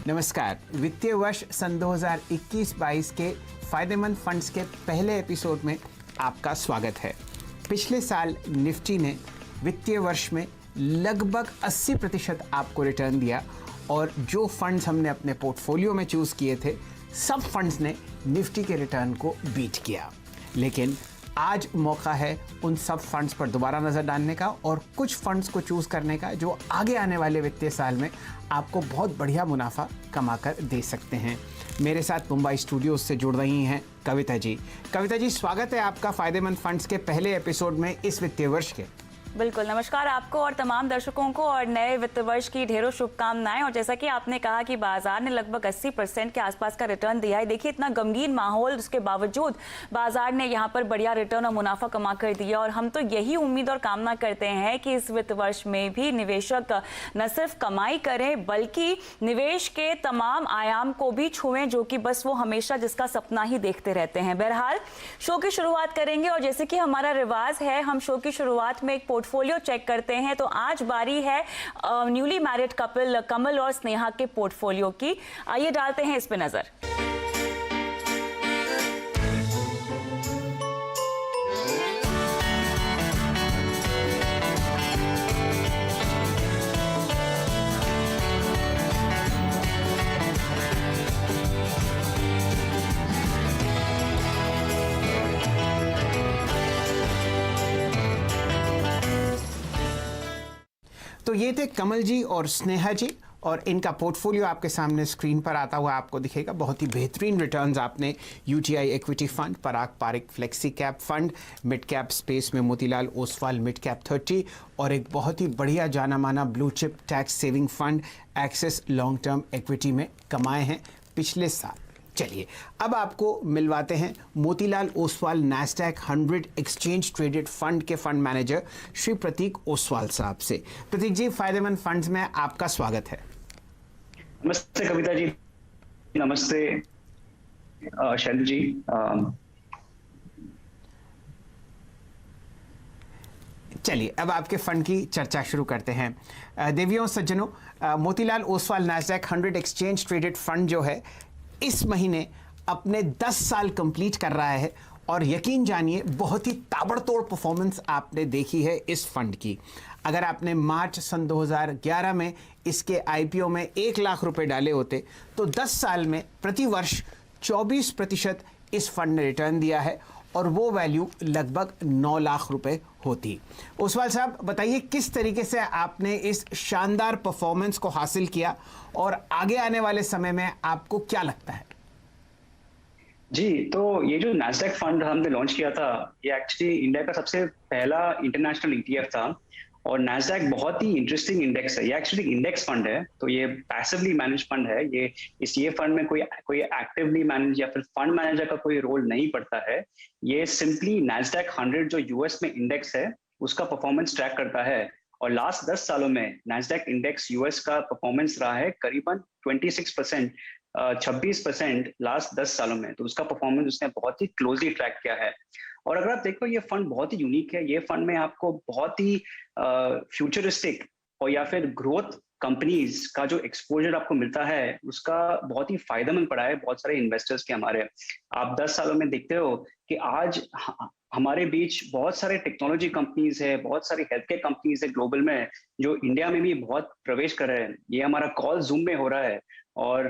नमस्कार। वित्तीय वर्ष सन 2021-22 के फायदेमंद फंड्स के पहले एपिसोड में आपका स्वागत है। पिछले साल निफ्टी ने वित्तीय वर्ष में लगभग 80% आपको रिटर्न दिया और जो फंड्स हमने अपने पोर्टफोलियो में चूज़ किए थे सब फंड्स ने निफ्टी के रिटर्न को बीट किया। लेकिन आज मौका है उन सब फंड्स पर दोबारा नज़र डालने का और कुछ फंड्स को चूज़ करने का जो आगे आने वाले वित्तीय साल में आपको बहुत बढ़िया मुनाफा कमा कर दे सकते हैं। मेरे साथ मुंबई स्टूडियोज से जुड़ रही हैं कविता जी। कविता जी, स्वागत है आपका फायदेमंद फंड्स के पहले एपिसोड में इस वित्तीय वर्ष के। बिल्कुल, नमस्कार आपको और तमाम दर्शकों को और नए वित्त वर्ष की ढेरों शुभकामनाएं। और जैसा कि आपने कहा कि बाजार ने लगभग 80% के आसपास का रिटर्न दिया है। देखिए, इतना गमगीन माहौल उसके बावजूद बाजार ने यहां पर बढ़िया रिटर्न और मुनाफा कमा कर दिया। और हम तो यही उम्मीद और कामना करते हैं कि इस वित्त वर्ष में भी निवेशक न सिर्फ कमाई करें बल्कि निवेश के तमाम आयाम को भी छुएं, जो कि बस वो हमेशा जिसका सपना ही देखते रहते हैं। बहरहाल शो की शुरुआत करेंगे और जैसे कि हमारा रिवाज है, हम शो की शुरुआत में एक पोर्टफोलियो चेक करते हैं। तो आज बारी है न्यूली मैरिड कपल कमल और स्नेहा के पोर्टफोलियो की। आइए डालते हैं इस पे नजर। तो ये थे कमल जी और स्नेहा जी और इनका पोर्टफोलियो आपके सामने स्क्रीन पर आता हुआ आपको दिखेगा। बहुत ही बेहतरीन रिटर्न्स आपने UTI equity fund, Parag Parikh flexi cap fund, mid cap space में मोतीलाल ओसवाल मिड कैप 30 और एक बहुत ही बढ़िया जाना माना blue chip tax saving fund axis long term equity में कमाए हैं पिछले साल। चलिए अब आपको मिलवाते हैं Motilal Oswal Nasdaq 100 exchange traded fund के फंड मैनेजर श्री प्रतीक ओसवाल साहब से। प्रतीक जी, फायदेमंद फंड्स में आपका स्वागत है। नमस्ते कविता जी। नमस्ते शैलू जी। चलिए अब आपके फंड की चर्चा शुरू करते हैं। देवियों सज्जनों, Motilal Oswal Nasdaq 100 exchange traded fund जो है इस महीने अपने 10 साल कंप्लीट कर रहा है और यकीन जानिए बहुत ही ताबड़तोड़ परफॉर्मेंस आपने देखी है इस फंड की। अगर आपने मार्च सन 2011 में इसके आईपीओ में 1 लाख रुपए डाले होते तो 10 साल में प्रति वर्ष 24% इस फंड ने रिटर्न दिया है और वो वैल्यू लगभग 9 लाख रुपए होती। ओसवाल साहब, बताइए किस तरीके से आपने इस शानदार परफॉर्मेंस को हासिल किया और आगे आने वाले समय में आपको क्या लगता है? जी, तो ये जो नैस्डैक फंड हमने लॉन्च किया था, ये एक्चुअली इंडिया का सबसे पहला इंटरनेशनल ईटीएफ था और नैस्डैक बहुत ही इंटरेस्टिंग इंडेक्स है। ये एक्चुअली इंडेक्स फंड है, तो ये पैसिवली मैनेज फंड है। ये फंड में कोई एक्टिवली मैनेज या फिर फंड मैनेजर का कोई रोल नहीं पड़ता है। ये सिंपली नैस्डैक 100 जो यूएस में इंडेक्स है उसका परफॉर्मेंस ट्रैक करता है और लास्ट 10 सालों में नैस्डैक इंडेक्स यूएस का परफॉर्मेंस रहा है करीबन 26%, 26% लास्ट 10 सालों में। तो उसका परफॉर्मेंस उसने बहुत ही क्लोजली ट्रैक किया है। और अगर आप देखो, ये फंड बहुत ही यूनिक है। ये फंड में आपको बहुत ही फ्यूचरिस्टिक और या फिर ग्रोथ कंपनीज का जो एक्सपोजर आपको मिलता है उसका बहुत ही फायदेमंद पड़ा है बहुत सारे इन्वेस्टर्स के। हमारे आप 10 सालों में देखते हो कि आज हमारे बीच बहुत सारे टेक्नोलॉजी कंपनीज है, बहुत सारी हेल्थ केयर कंपनीज है ग्लोबल में, जो इंडिया में भी बहुत प्रवेश कर रहे हैं। ये हमारा कॉल जूम में हो रहा है और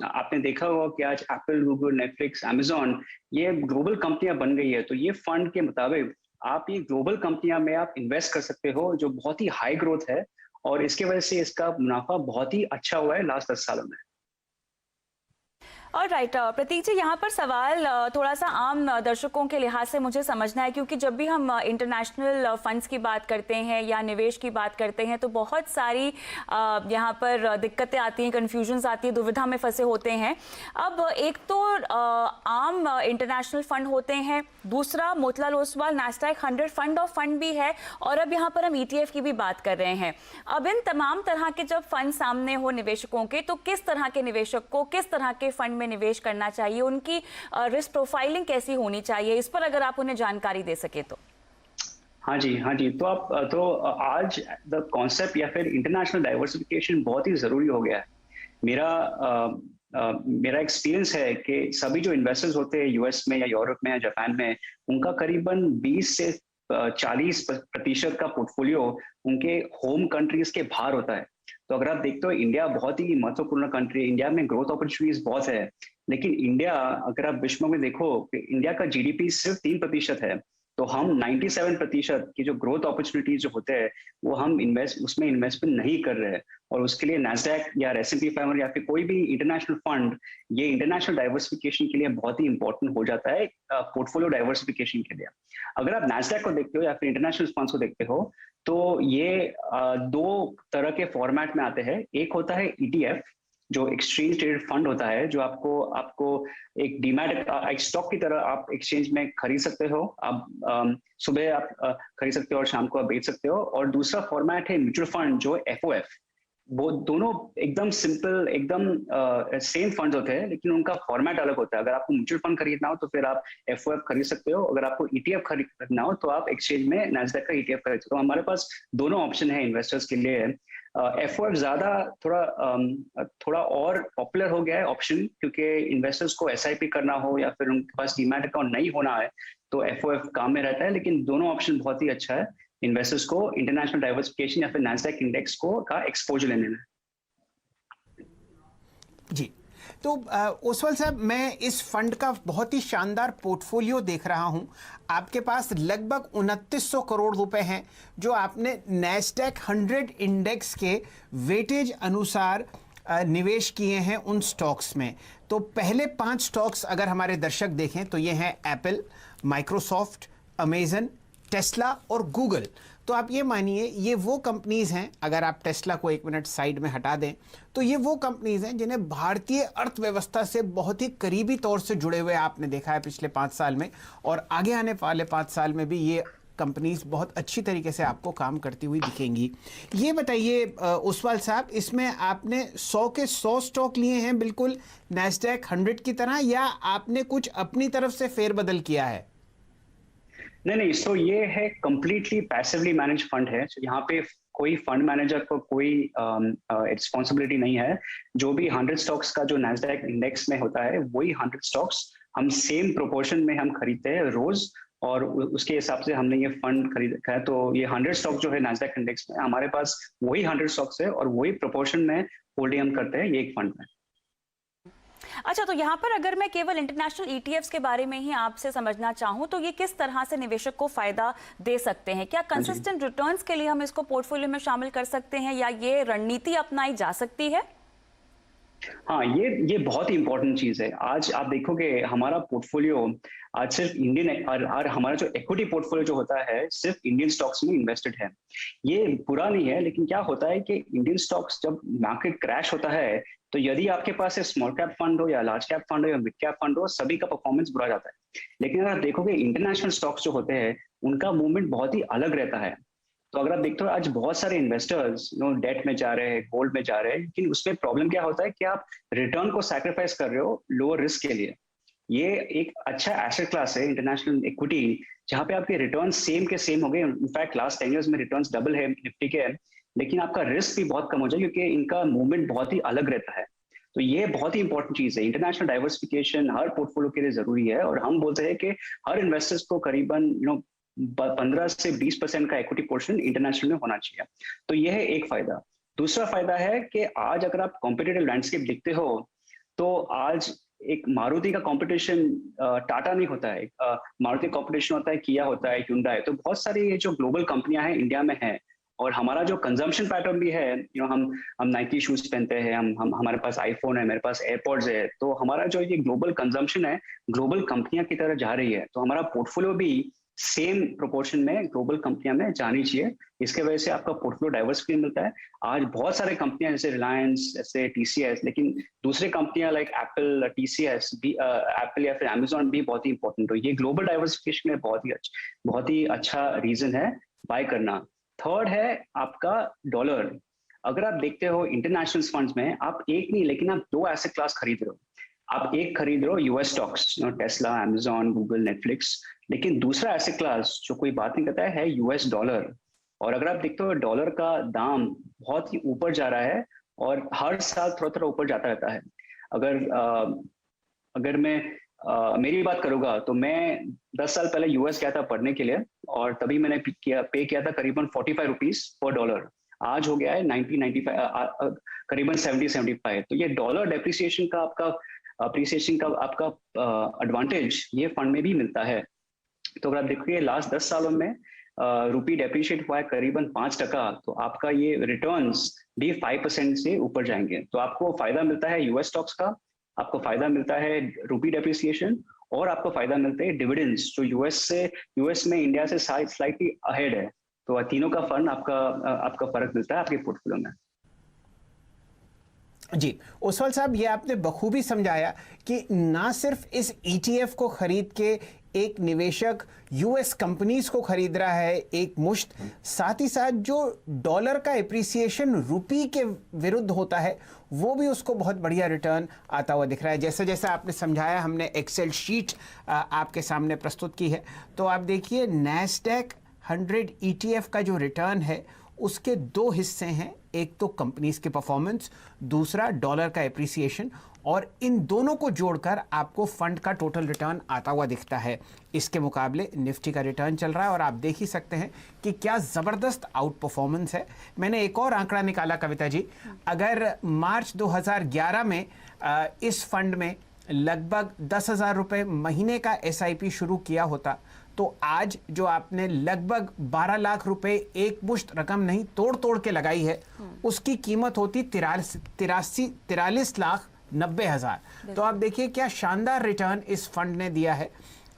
आपने देखा होगा कि आज एप्पल, गूगल, नेटफ्लिक्स, अमेजॉन ये ग्लोबल कंपनियां बन गई है। तो ये फंड के मुताबिक आप ये ग्लोबल कंपनियां में आप इन्वेस्ट कर सकते हो जो बहुत ही हाई ग्रोथ है और इसके वजह से इसका मुनाफा बहुत ही अच्छा हुआ है लास्ट 10 सालों में। और राइट प्रतीक जी, यहाँ पर सवाल थोड़ा सा आम दर्शकों के लिहाज से मुझे समझना है, क्योंकि जब भी हम इंटरनेशनल फंड्स की बात करते हैं या निवेश की बात करते हैं तो बहुत सारी यहाँ पर दिक्कतें आती हैं, कन्फ्यूजन्स आती है, दुविधा में फंसे होते हैं। अब एक तो आम इंटरनेशनल फंड होते हैं, दूसरा Motilal Oswal Nasdaq 100 fund of fund भी है और अब यहाँ पर हम ईटीएफ की भी बात कर रहे हैं। अब इन तमाम तरह के जब फंड सामने हो निवेशकों के, तो किस तरह के निवेशक को किस तरह के फंड में निवेश करना चाहिए, उनकी रिस्क प्रोफाइलिंग कैसी होनी चाहिए, इस पर अगर आप उन्हें जानकारी दे सके तो। हाँ जी। तो आज द कॉन्सेप्ट या फिर इंटरनेशनल डाइवर्सिफिकेशन बहुत ही जरूरी हो गया है। मेरा एक्सपीरियंस है कि सभी जो इन्वेस्टर्स होते हैं यूएस में या यूरोप में या जापान में, उनका करीबन 20 से 40% का पोर्टफोलियो उनके होम कंट्रीज के बाहर होता है। तो अगर आप देखते हो इंडिया बहुत ही महत्वपूर्ण कंट्री है, इंडिया में ग्रोथ अपॉर्चुनिटीज बहुत है, लेकिन इंडिया अगर आप विश्व में देखो, इंडिया का जीडीपी सिर्फ 3% है। तो हम 97% की जो ग्रोथ अपॉर्चुनिटीज जो होते हैं वो हम उसमें इन्वेस्टमेंट नहीं कर रहे हैं। और उसके लिए नैस्डैक या S&P 500 या फिर कोई भी इंटरनेशनल फंड, ये इंटरनेशनल डाइवर्सिफिकेशन के लिए बहुत ही इंपॉर्टेंट हो जाता है, पोर्टफोलियो डाइवर्सिफिकेशन के लिए। अगर आप नैस्डैक को देखते हो या फिर इंटरनेशनल फंड्स को देखते हो, तो ये दो तरह के फॉर्मेट में आते हैं। एक होता है ETF, जो एक्सचेंज ट्रेडेड फंड होता है, जो आपको एक डीमैट एक स्टॉक की तरह आप एक्सचेंज में खरीद सकते हो। आप सुबह आप खरीद सकते हो और शाम को आप बेच सकते हो। और दूसरा फॉर्मेट है म्यूचुअल फंड, जो FOF। वो दोनों एकदम सिंपल, एकदम सेम फंड होते हैं, लेकिन उनका फॉर्मेट अलग होता है। अगर आपको म्यूचुअल फंड खरीदना हो तो फिर आप FOF खरीद सकते हो, अगर आपको ETF खरीदना हो तो आप एक्सचेंज में नैस्डैक का ETF खरीद सकते हो। हमारे पास दोनों ऑप्शन है इन्वेस्टर्स के लिए। FOF ज्यादा थोड़ा और पॉपुलर हो गया है ऑप्शन, क्योंकि इन्वेस्टर्स को SIP करना हो या फिर उनके पास डीमैट अकाउंट नहीं होना है तो FOF काम में रहता है। लेकिन दोनों ऑप्शन बहुत ही अच्छा है इन्वेस्टर्स को इंटरनेशनल डाइवर्सिफिकेशन या फिर नैस्डैक इंडेक्स का एक्सपोजर लेने में। जी, तो ओसवाल साहब, मैं इस फंड का बहुत ही शानदार पोर्टफोलियो देख रहा हूं। आपके पास लगभग 2900 करोड़ रुपए हैं जो आपने नैस्डैक 100 इंडेक्स के वेटेज अनुसार निवेश किए हैं उन स्टॉक्स में। तो पहले 5 स्टॉक्स अगर हमारे दर्शक देखें तो ये हैं एप्पल, माइक्रोसॉफ्ट, अमेजन, टेस्ला और गूगल। तो आप ये मानिए ये वो कंपनीज हैं, अगर आप टेस्ला को 1 मिनट साइड में हटा दें तो ये वो कंपनीज हैं जिन्हें भारतीय अर्थव्यवस्था से बहुत ही करीबी तौर से जुड़े हुए आपने देखा है पिछले 5 साल में, और आगे आने वाले 5 साल में भी ये कंपनीज बहुत अच्छी तरीके से आपको काम करती हुई दिखेंगी। ये बताइए ओसवाल साहब, इसमें आपने 100 के 100 स्टॉक लिए हैं बिल्कुल नैस्डैक 100 की तरह, या आपने कुछ अपनी तरफ से फेरबदल किया है? नहीं, तो ये है कंप्लीटली पैसिवली मैनेज फंड है। यहाँ पे कोई फंड मैनेजर को कोई रिस्पॉन्सिबिलिटी नहीं है। जो भी 100 स्टॉक्स का जो नैस्डैक इंडेक्स में होता है, वही 100 स्टॉक्स हम सेम प्रोपोर्शन में हम खरीदते हैं रोज, और उसके हिसाब से हमने ये फंड खरीद रखा है। तो ये 100 स्टॉक जो है नैस्डैक इंडेक्स में, हमारे पास वही 100 स्टॉक्स है और वही प्रोपोर्शन में होल्डिंग हम करते हैं ये एक फंड में। अच्छा, तो यहाँ पर अगर मैं केवल इंटरनेशनल ETFs के बारे में ही आपसे समझना चाहूँ तो ये किस तरह से निवेशक को फायदा दे सकते हैं? क्या कंसिस्टेंट रिटर्न्स के लिए हम इसको पोर्टफोलियो में शामिल कर सकते हैं, या ये रणनीति अपनाई जा सकती है? हाँ, ये बहुत ही इंपॉर्टेंट चीज है। आज आप देखोगे हमारा पोर्टफोलियो आज सिर्फ इंडियन, और हमारा जो इक्विटी पोर्टफोलियो जो होता है सिर्फ इंडियन स्टॉक्स में इन्वेस्टेड है। ये बुरा नहीं है, लेकिन क्या होता है कि इंडियन स्टॉक्स जब मार्केट क्रैश होता है, तो यदि आपके पास स्मॉल कैप फंड हो या लार्ज कैप फंड हो या मिड कैप फंड हो, सभी का परफॉर्मेंस बुरा जाता है। लेकिन अगर आप देखोगे इंटरनेशनल स्टॉक्स जो होते हैं उनका मूवमेंट बहुत ही अलग रहता है। तो अगर आप देखते हो आज बहुत सारे इन्वेस्टर्स डेट में जा रहे हैं, गोल्ड में जा रहे हैं, लेकिन उसमें प्रॉब्लम क्या होता है कि आप रिटर्न को सैक्रिफाइस कर रहे हो लोअर रिस्क के लिए। ये एक अच्छा एसेट क्लास है इंटरनेशनल इक्विटी, जहां पे आपके रिटर्न सेम के सेम हो गए। इनफैक्ट लास्ट 10 ईयर्स में रिटर्न्स डबल है निफ्टी के, लेकिन आपका रिस्क भी बहुत कम हो जाए क्योंकि इनका मूवमेंट बहुत ही अलग रहता है। तो ये बहुत ही इंपॉर्टेंट चीज है। इंटरनेशनल डाइवर्सिफिकेशन हर पोर्टफोलियो के लिए जरूरी है, और हम बोलते हैं कि हर इन्वेस्टर्स को करीबन 15 से 20% का इक्विटी पोर्शन इंटरनेशनल में होना चाहिए। तो यह है एक फायदा। दूसरा फायदा है कि आज अगर आप कॉम्पिटिटिव लैंडस्केप देखते हो, तो आज एक मारुति का कंपटीशन टाटा नहीं होता है, मारुति कंपटीशन होता है, किया होता है, hyundai। तो बहुत सारी ये जो ग्लोबल कंपनियां हैं इंडिया में हैं, और हमारा जो कंजम्पशन पैटर्न भी है, हम नाइकी शूज पहनते हैं, हम हमारे पास आईफोन है, मेरे पास एयरपॉड्स है। तो हमारा जो ये ग्लोबल कंजम्पशन है ग्लोबल कंपनियां की तरह जा रही है। तो हमारा पोर्टफोलियो भी सेम प्रोपोर्शन में ग्लोबल कंपनियां में जानी चाहिए। इसके वजह से आपका पोर्टफोलियो डाइवर्सिफिकेशन मिलता है। आज बहुत सारे कंपनियां जैसे रिलायंस, जैसे TCS, लेकिन दूसरे कंपनियां लाइक एप्पल, TCS भी, एप्पल या फिर अमेजॉन भी बहुत ही इंपॉर्टेंट हो। ये ग्लोबल डाइवर्सिफिकेशन में बहुत ही अच्छा रीजन है बाय करना। थर्ड है आपका डॉलर। अगर आप देखते हो इंटरनेशनल फंड्स में आप एक नहीं, लेकिन आप 2 एसेट क्लास खरीद रहे हो। आप एक खरीद रहे हो US stocks, Tesla, Amazon, Google, Netflix, लेकिन दूसरा एसेट क्लास जो कोई बात नहीं करता है US डॉलर। और अगर आप देखते हो डॉलर का दाम बहुत ही ऊपर जा रहा है, और हर साल थोड़ा थोड़ा ऊपर जाता रहता है। अगर मैं मेरी बात करूंगा तो मैं 10 साल पहले यूएस गया था पढ़ने के लिए, और तभी मैंने पे किया था करीबन 45 रुपीज पर डॉलर। आज हो गया है 90-95, करीबन 70-75। तो ये डॉलर डेप्रिसिएशन का आपका एडवांटेज ये फंड में भी मिलता है। तो अगर आप देखिए लास्ट 10 सालों में रुपी डेप्रिशिएट हुआ है करीबन 5%, तो आपका ये रिटर्न्स भी 5% से ऊपर जाएंगे। तो आपको फायदा मिलता है यूएस स्टॉक्स का, आपको फायदा मिलता है रुपी डेप्रिसिएशन, और आपको फायदा मिलता है डिविडेंड्स जो यूएस में इंडिया से स्लाइटली अहेड है। तो तीनों का फंड आपका फर्क मिलता है आपके पोर्टफोलियो में। जी ओसवाल साहब, ये आपने बखूबी समझाया कि ना सिर्फ इस ETF को खरीद के एक निवेशक यूएस कंपनीज को खरीद रहा है एक मुश्त, साथ ही साथ जो डॉलर का एप्रिसिएशन रुपी के विरुद्ध होता है वो भी उसको बहुत बढ़िया रिटर्न आता हुआ दिख रहा है। जैसे जैसे आपने समझाया, हमने एक्सेल शीट आपके सामने प्रस्तुत की है, तो आप देखिए नैस्डैक 100 ETF का जो रिटर्न है उसके दो हिस्से हैं, एक तो कंपनीज के परफॉर्मेंस, दूसरा डॉलर का एप्रिसिएशन, और इन दोनों को जोड़कर आपको फंड का टोटल रिटर्न आता हुआ दिखता है। इसके मुकाबले निफ्टी का रिटर्न चल रहा है और आप देख ही सकते हैं कि क्या ज़बरदस्त आउट परफॉर्मेंस है। मैंने एक और आंकड़ा निकाला कविता जी, अगर मार्च 2011 में इस फंड में लगभग 10,000 रुपये महीने का SIP शुरू किया होता तो आज जो आपने लगभग 12 लाख रुपए एक मुश्त रकम नहीं तोड़ के लगाई है उसकी कीमत होती 43,90,000। तो आप देखिए क्या शानदार रिटर्न इस फंड ने दिया है।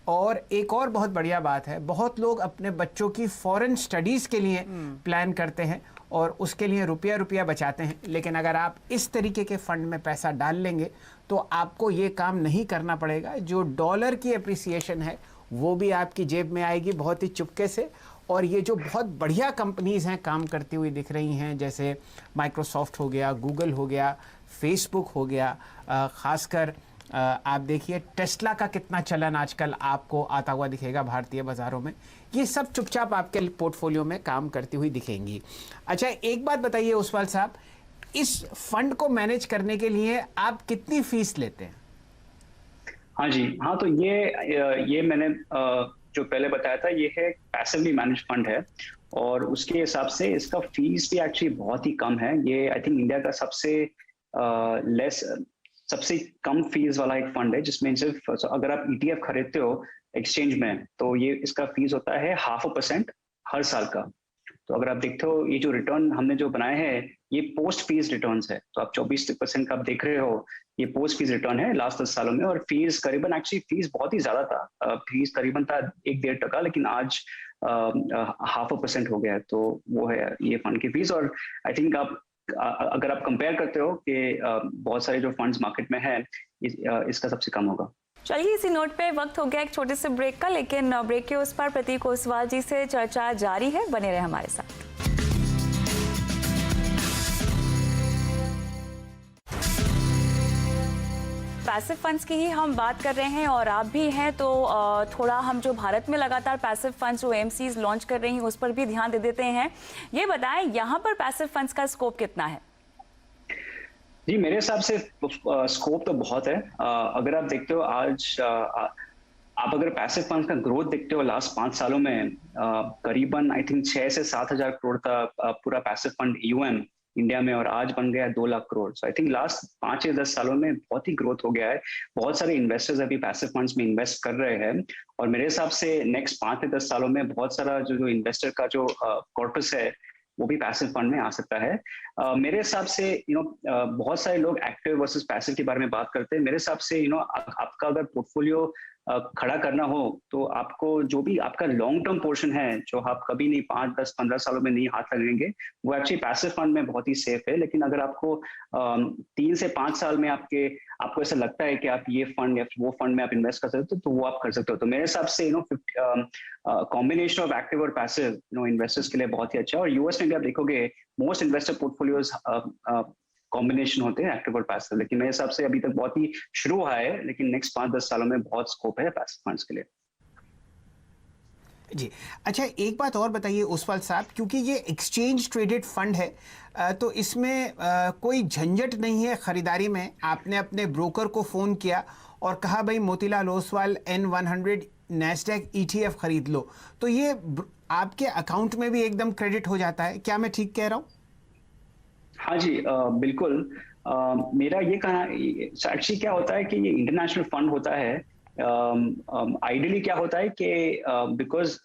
और एक और बहुत बढ़िया बात है, बहुत लोग अपने बच्चों की फॉरेन स्टडीज़ के लिए प्लान करते हैं और उसके लिए रुपया बचाते हैं, लेकिन अगर आप इस तरीके के फंड में पैसा डाल लेंगे तो आपको ये काम नहीं करना पड़ेगा। जो डॉलर की एप्रिसिएशन है वो भी आपकी जेब में आएगी बहुत ही चुपके से। और ये जो बहुत बढ़िया कंपनीज़ हैं काम करती हुई दिख रही हैं, जैसे माइक्रोसॉफ्ट हो गया, गूगल हो गया, फेसबुक हो गया, ख़ासकर आप देखिए टेस्ला का कितना चलन आजकल आपको आता हुआ दिखेगा भारतीय बाज़ारों में। ये सब चुपचाप आपके पोर्टफोलियो में काम करती हुई दिखेंगी। अच्छा, एक बात बताइए ओसवाल साहब, इस फंड को मैनेज करने के लिए आप कितनी फीस लेते हैं? हाँ जी, हाँ, तो ये मैंने जो पहले बताया था, ये है पैसिवली मैनेज फंड है, और उसके हिसाब से इसका फीस भी एक्चुअली बहुत ही कम है। ये आई थिंक इंडिया का सबसे कम फीस वाला एक फंड है, जिसमें सिर्फ अगर आप ETF खरीदते हो एक्सचेंज में तो ये इसका फीस होता है 0.5% हर साल का। तो अगर आप देखते हो ये जो रिटर्न हमने जो बनाए हैं ये पोस्ट फीस रिटर्न्स है, तो आप 24% का आप देख रहे हो, ये पोस्ट फीस रिटर्न है लास्ट 10 सालों में। और फीस करीबन एक्चुअली फीस बहुत ही ज्यादा था, फीस करीबन था 1-1.5%, लेकिन आज 0.5% हो गया है। तो वो है ये फंड की फीस। और आई थिंक अगर आप कंपेयर करते हो कि बहुत सारे जो फंड्स मार्केट में है, इसका सबसे कम होगा। चलिए, इसी नोट पे वक्त हो गया एक छोटे से ब्रेक का, लेकिन ब्रेक के उस पर प्रतीक ओसवाल जी से चर्चा जारी है, बने रहे हमारे साथ। पैसिव फंड्स की ही हम बात कर रहे हैं और आप भी हैं, तो थोड़ा हम जो भारत में लगातार पैसिव फंड्स जो AMCs लॉन्च कर रही हैं उस पर भी ध्यान दे देते हैं। ये बताएं यहाँ पर पैसिव फंड्स का स्कोप कितना है? जी, मेरे हिसाब से स्कोप तो बहुत है। अगर आप देखते हो आज आप अगर पैसिव फंड्स का ग्रोथ देखते हो लास्ट 5 सालों में, करीबन आई थिंक 6 से 7 हजार करोड़ था पूरा पैसिव फंड AUM इंडिया में, और आज बन गया 2 लाख करोड़। सो आई थिंक लास्ट 5 या 10 सालों में बहुत ही ग्रोथ हो गया है। बहुत सारे इन्वेस्टर्स अभी पैसिव फंड्स में इन्वेस्ट कर रहे हैं, और मेरे हिसाब से नेक्स्ट 5 से 10 सालों में बहुत सारा जो इन्वेस्टर का जो कॉर्पस है वो भी पैसिव फंड में आ सकता है। मेरे हिसाब से बहुत सारे लोग एक्टिव वर्सेस पैसिव के बारे में बात करते हैं। मेरे हिसाब से आपका अगर पोर्टफोलियो खड़ा करना हो तो आपको जो भी आपका लॉन्ग टर्म पोर्शन है, जो आप कभी नहीं 5, 10, 15 सालों में नहीं हाथ लगेंगे, वो एक्चुअली पैसिव फंड में बहुत ही सेफ है। लेकिन अगर आपको 3 से 5 साल में आपको ऐसा लगता है कि आप ये फंड या वो फंड में आप इन्वेस्ट कर सकते हो, तो वो आप कर सकते हो। तो मेरे हिसाब से कॉम्बिनेशन ऑफ एक्टिव और पैसिव इन्वेस्टर्स के लिए बहुत ही अच्छा है। और यूएस में भी आप देखोगे मोस्ट इन्वेस्टर पोर्टफोलियोज कॉम्बिनेशन होते हैं एक्टिव और पैसिव, लेकिन मेरे हिसाब से अभी तक बहुत ही शुरू हुआ है, लेकिन नेक्स्ट 5-10 सालों में बहुत स्कोप है पैसिव फंड्स के लिए। जी। अच्छा, एक बात और बताइए ओसवाल साहब, क्योंकि ये एक्सचेंज ट्रेडेड फंड है, तो इसमें कोई झंझट नहीं है खरीदारी में। आपने अपने ब्रोकर को फ़ोन किया और कहा भाई Motilal Oswal N100 Nasdaq ETF खरीद लो, तो ये आपके अकाउंट में भी एकदम क्रेडिट हो जाता है। क्या मैं ठीक कह रहा हूँ? हाँ जी, बिल्कुल। मेरा ये कहना, एक्चुअली क्या होता है कि ये इंटरनेशनल फंड होता है। आइडियली क्या होता है कि बिकॉज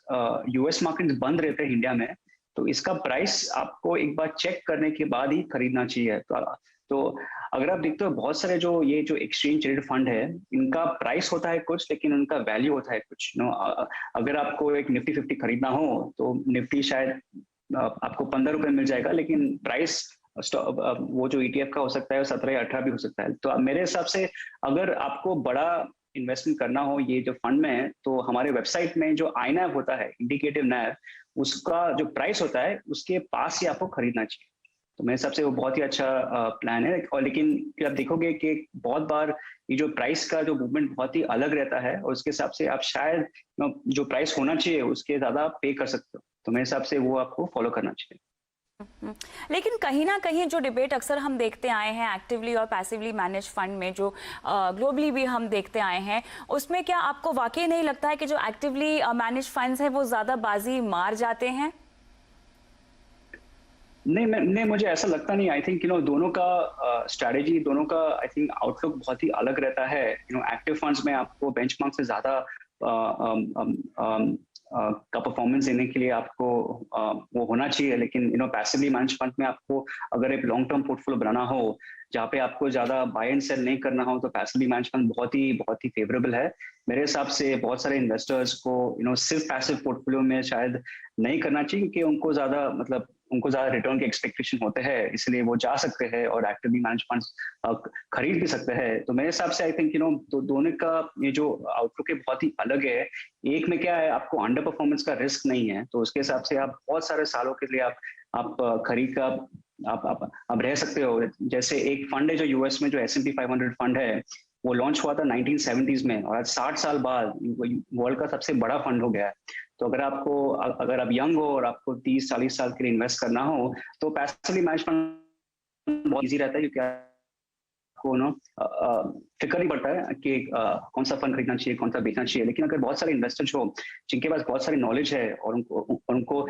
यूएस मार्केट बंद रहते हैं इंडिया में, तो इसका प्राइस आपको एक बार चेक करने के बाद ही खरीदना चाहिए। तो अगर आप देखते हो बहुत सारे जो एक्सचेंज ट्रेडेड फंड है, इनका प्राइस होता है कुछ, लेकिन उनका वैल्यू होता है कुछ। अगर आपको एक निफ्टी 50 खरीदना हो तो निफ्टी शायद आपको 15 रुपए मिल जाएगा, लेकिन प्राइस वो जो ETF का हो सकता है 17 या 18 भी हो सकता है। तो मेरे हिसाब से अगर आपको बड़ा इन्वेस्टमेंट करना हो ये जो फंड में है, तो हमारे वेबसाइट में जो INAV होता है, इंडिकेटिव NAV, उसका जो प्राइस होता है उसके पास ही आपको खरीदना चाहिए। तो मेरे हिसाब से वो बहुत ही अच्छा प्लान है। और लेकिन फिर आप देखोगे कि बहुत बार ये जो प्राइस का जो मूवमेंट बहुत ही अलग रहता है, और उसके हिसाब से आप शायद जो प्राइस होना चाहिए उसके ज्यादा पे कर सकते हो। तो मेरे हिसाब से वो आपको फॉलो करना चाहिए। लेकिन कहीं ना कहीं जो डिबेट अक्सर हम देखते आए हैं एक्टिवली और पैसिवली मैनेज फंड में, जो ग्लोबली भी हम देखते आए हैं, उसमें क्या आपको वाकई नहीं लगता है कि जो एक्टिवली मैनेज फंड्स हैं वो ज्यादा बाजी मार जाते हैं? नहीं, मुझे ऐसा लगता नहीं। आई थिंक दोनों का स्ट्रैटेजी, दोनों का आई थिंक आउटलुक बहुत ही अलग रहता है। एक्टिव फंड्स में आपको बेंचमार्क से ज्यादा का परफॉर्मेंस देने के लिए आपको वो होना चाहिए, लेकिन पैसिवली मैनेज फंड में आपको अगर एक लॉन्ग टर्म पोर्टफोलियो बनाना हो जहाँ पे आपको ज्यादा बाय एंड सेल नहीं करना हो, तो पैसिवली मैनेज फंड बहुत ही फेवरेबल है मेरे हिसाब से। बहुत सारे इन्वेस्टर्स को सिर्फ पैसिव पोर्टफोलियो में शायद नहीं करना चाहिए, क्योंकि उनको ज्यादा रिटर्न के एक्सपेक्टेशन होते हैं, इसलिए वो जा सकते हैं और एक्टिवली मैनेज फंड्स खरीद भी सकते हैं। तो मेरे हिसाब से आई थिंक दोनों का ये जो आउटलुक है बहुत ही अलग है। एक में क्या है, आपको अंडर परफॉर्मेंस का रिस्क नहीं है, तो उसके हिसाब से आप बहुत सारे सालों के लिए आप खरीद का आप रह सकते हो। जैसे एक फंड है जो यूएस में, जो S&P 500 फंड है, वो लॉन्च हुआ था 1970s में, और आज 60 साल बाद वर्ल्ड का सबसे बड़ा फंड हो गया है। तो अगर आप यंग हो और आपको 30-40 साल के लिए इन्वेस्ट करना हो, तो पैसिवली मैनेज फंड बहुत इजी रहता है, क्योंकि आपको फिक्र नहीं पड़ता है कि कौन सा फंड खरीदना चाहिए, कौन सा बेचना चाहिए। लेकिन अगर बहुत सारे इन्वेस्टर्स हो जिनके पास बहुत सारी नॉलेज है और उनको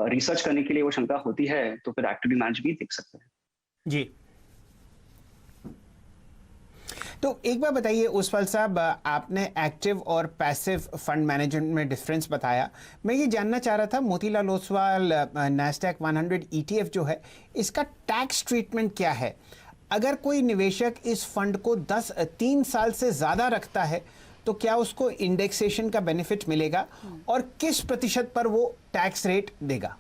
रिसर्च करने के लिए वो क्षमता होती है, तो फिर एक्टिवली मैनेज भी देख सकते हैं। जी। तो एक बार बताइए ओसवाल साहब, आपने एक्टिव और पैसिव फंड मैनेजमेंट में डिफरेंस बताया। मैं ये जानना चाह रहा था, मोतीलाल ओसवाल नैस्डैक 100 ETF जो है, इसका टैक्स ट्रीटमेंट क्या है? अगर कोई निवेशक इस फंड को 3 साल से ज़्यादा रखता है, तो क्या उसको इंडेक्सेशन का बेनिफिट मिलेगा, और किस प्रतिशत पर वो टैक्स रेट देगा?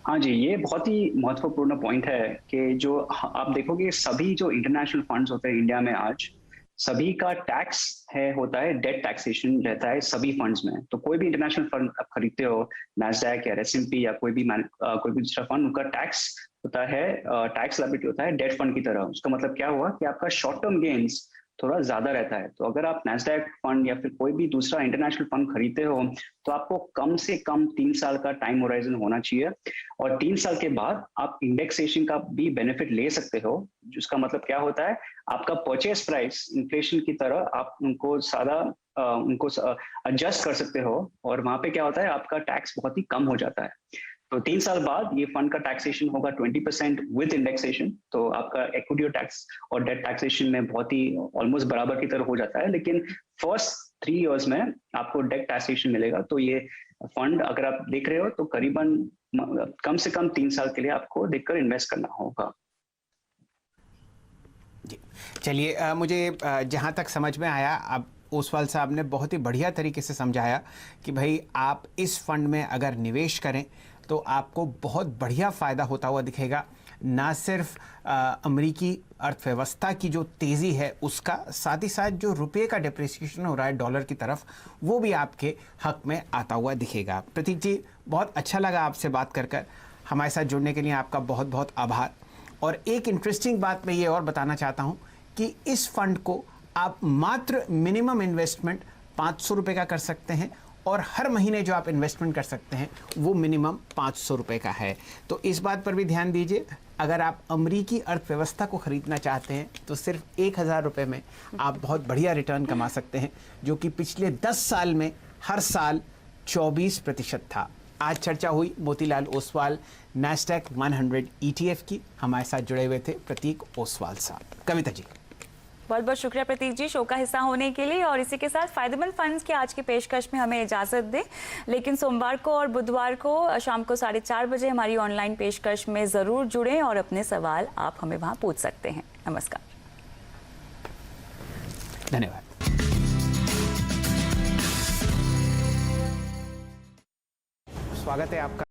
हाँ जी, ये बहुत ही महत्वपूर्ण पॉइंट है कि जो आप देखोगे सभी जो इंटरनेशनल फंड्स होते हैं इंडिया में आज, सभी का टैक्स होता है, डेट टैक्सेशन रहता है सभी फंड्स में। तो कोई भी इंटरनेशनल फंड आप खरीदते हो, नैस्डैक या S&P या कोई भी दूसरा फंड, उनका टैक्स होता है, टैक्स लायबिलिटी होता है डेट फंड की तरह। उसका मतलब क्या हुआ कि आपका शॉर्ट टर्म गेन्स थोड़ा ज्यादा रहता है। तो अगर आप नैस्डैक फंड या फिर कोई भी दूसरा इंटरनेशनल फंड खरीदते हो, तो आपको कम से कम 3 साल का टाइम होराइजन होना चाहिए, और 3 साल के बाद आप इंडेक्सेशन का भी बेनिफिट ले सकते हो। जिसका मतलब क्या होता है, आपका परचेस प्राइस इन्फ्लेशन की तरह आप उनको एडजस्ट कर सकते हो, और वहां पे क्या होता है, आपका टैक्स बहुत ही कम हो जाता है। तो 3 साल बाद ये फंड का टैक्सेशन होगा 20% विद इंडेक्सेशन। तो आपका इक्विटी टैक्स और डेट टैक्सेशन में बहुत ही ऑलमोस्ट बराबर की तरह हो जाता है, लेकिन फर्स्ट 3 इयर्स में आपको डेट टैक्सेशन मिलेगा। तो ये फंड अगर आप देख रहे हो, तो करीबन कम से कम 3 साल के लिए आपको देखकर इन्वेस्ट करना होगा। चलिए, मुझे जहाँ तक समझ में आया, अब ओसवाल साहब ने बहुत ही बढ़िया तरीके से समझाया कि भाई आप इस फंड में अगर निवेश करें तो आपको बहुत बढ़िया फ़ायदा होता हुआ दिखेगा। ना सिर्फ अमेरिकी अर्थव्यवस्था की जो तेज़ी है उसका, साथ ही साथ जो रुपये का डिप्रिसिएशन हो रहा है डॉलर की तरफ, वो भी आपके हक में आता हुआ दिखेगा। प्रतीक जी, बहुत अच्छा लगा आपसे बात कर हमारे साथ जुड़ने के लिए आपका बहुत बहुत आभार। और एक इंटरेस्टिंग बात मैं ये और बताना चाहता हूँ कि इस फंड को आप मात्र मिनिमम इन्वेस्टमेंट 500 रुपये का कर सकते हैं, और हर महीने जो आप इन्वेस्टमेंट कर सकते हैं वो मिनिमम 500 रुपये का है। तो इस बात पर भी ध्यान दीजिए, अगर आप अमरीकी अर्थव्यवस्था को खरीदना चाहते हैं तो सिर्फ 1000 रुपये में आप बहुत बढ़िया रिटर्न कमा सकते हैं, जो कि पिछले 10 साल में हर साल 24% था। आज चर्चा हुई मोतीलाल ओसवाल नैस्डैक 100 ETF की। हमारे साथ जुड़े हुए थे प्रतीक ओसवाल साहब। कविता जी, बहुत बहुत शुक्रिया प्रतीक जी शो का हिस्सा होने के लिए। और इसी के साथ फायदेमंद फंड्स की आज की पेशकश में हमें इजाजत दें, लेकिन सोमवार को और बुधवार को शाम को 4:30 बजे हमारी ऑनलाइन पेशकश में ज़रूर जुड़ें और अपने सवाल आप हमें वहां पूछ सकते हैं। नमस्कार, धन्यवाद। स्वागत है आपका